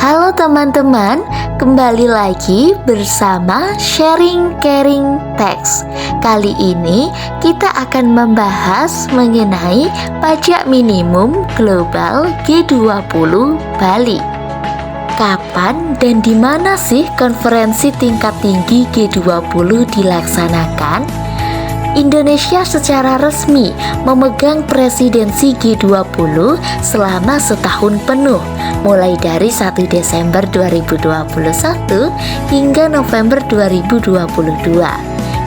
Halo teman-teman, kembali lagi bersama Sharing Caring Tax. Kali ini kita akan membahas mengenai pajak minimum global G20 Bali. Kapan dan di mana sih konferensi tingkat tinggi G20 dilaksanakan? Indonesia secara resmi memegang presidensi G20 selama setahun penuh, mulai dari 1 Desember 2021 hingga November 2022.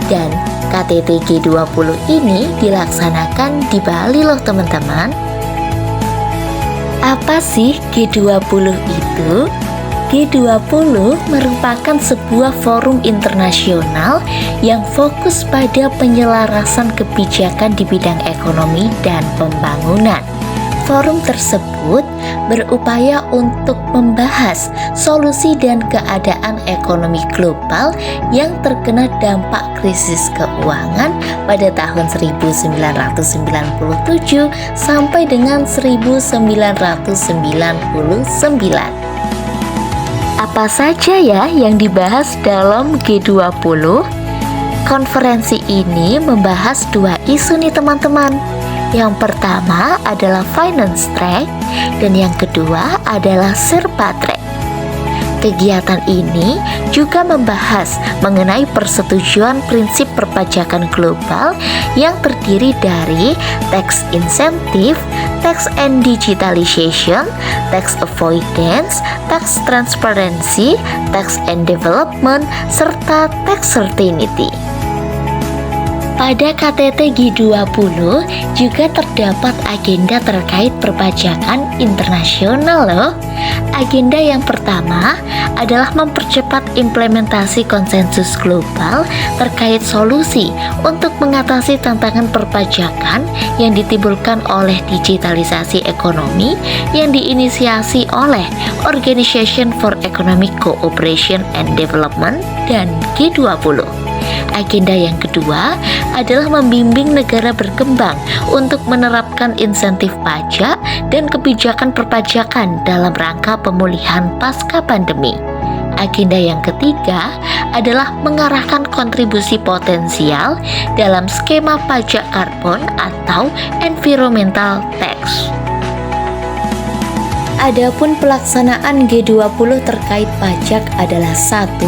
Dan KTT G20 ini dilaksanakan di Bali loh teman-teman. Apa sih G20 itu? G20 merupakan sebuah forum internasional yang fokus pada penyelarasan kebijakan di bidang ekonomi dan pembangunan. Forum tersebut berupaya untuk membahas solusi dan keadaan ekonomi global yang terkena dampak krisis keuangan pada tahun 1997 sampai dengan 1999. Apa saja ya yang dibahas dalam G20? Konferensi ini membahas dua isu nih teman-teman. Yang pertama adalah finance track dan yang kedua adalah Sherpa track. Kegiatan ini juga membahas mengenai persetujuan prinsip perpajakan global yang terdiri dari tax incentive, tax and digitalization, tax avoidance, tax transparency, tax and development, serta tax certainty. Pada KTT G20 juga terdapat agenda terkait perpajakan internasional loh. Agenda yang pertama adalah mempercepat implementasi konsensus global terkait solusi untuk mengatasi tantangan perpajakan yang ditimbulkan oleh digitalisasi ekonomi yang diinisiasi oleh Organization for Economic Cooperation and Development dan G20. Agenda yang kedua adalah membimbing negara berkembang untuk menerapkan insentif pajak dan kebijakan perpajakan dalam rangka pemulihan pasca pandemi. Agenda yang ketiga adalah mengarahkan kontribusi potensial dalam skema pajak karbon atau environmental tax. Adapun pelaksanaan G20 terkait pajak adalah 1.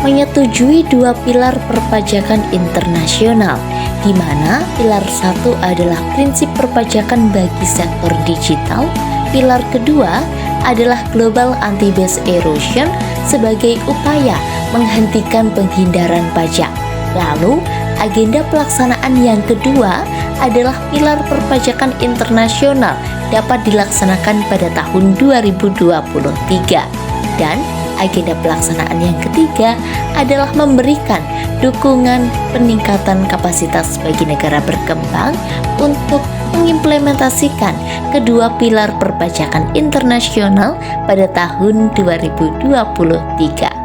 Menyetujui dua pilar perpajakan internasional, di mana pilar 1 adalah prinsip perpajakan bagi sektor digital, pilar kedua adalah global anti-base erosion sebagai upaya menghentikan penghindaran pajak. Lalu, agenda pelaksanaan yang kedua adalah pilar perpajakan internasional dapat dilaksanakan pada tahun 2023 dan agenda pelaksanaan yang ketiga adalah memberikan dukungan peningkatan kapasitas bagi negara berkembang untuk mengimplementasikan kedua pilar perpajakan internasional pada tahun 2023.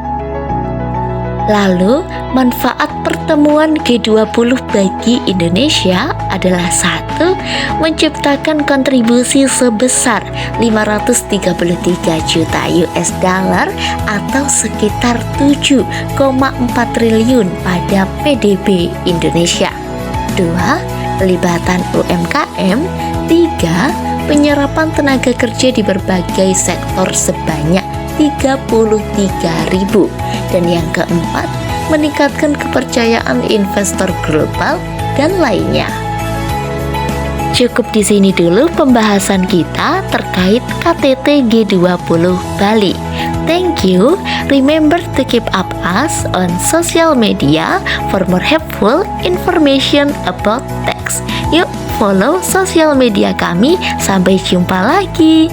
Lalu, manfaat pertemuan G20 bagi Indonesia adalah 1. Menciptakan kontribusi sebesar 533 juta US dollar atau sekitar 7,4 triliun pada PDB Indonesia. 2. Pelibatan UMKM. 3. Penyerapan tenaga kerja di berbagai sektor sebanyak 33.000. Dan yang keempat, meningkatkan kepercayaan investor global dan lainnya. Cukup di sini dulu pembahasan kita terkait KTT G20 Bali. Thank you. Remember to keep up us on social media for more helpful information about tax. Yuk follow sosial media kami. Sampai jumpa lagi.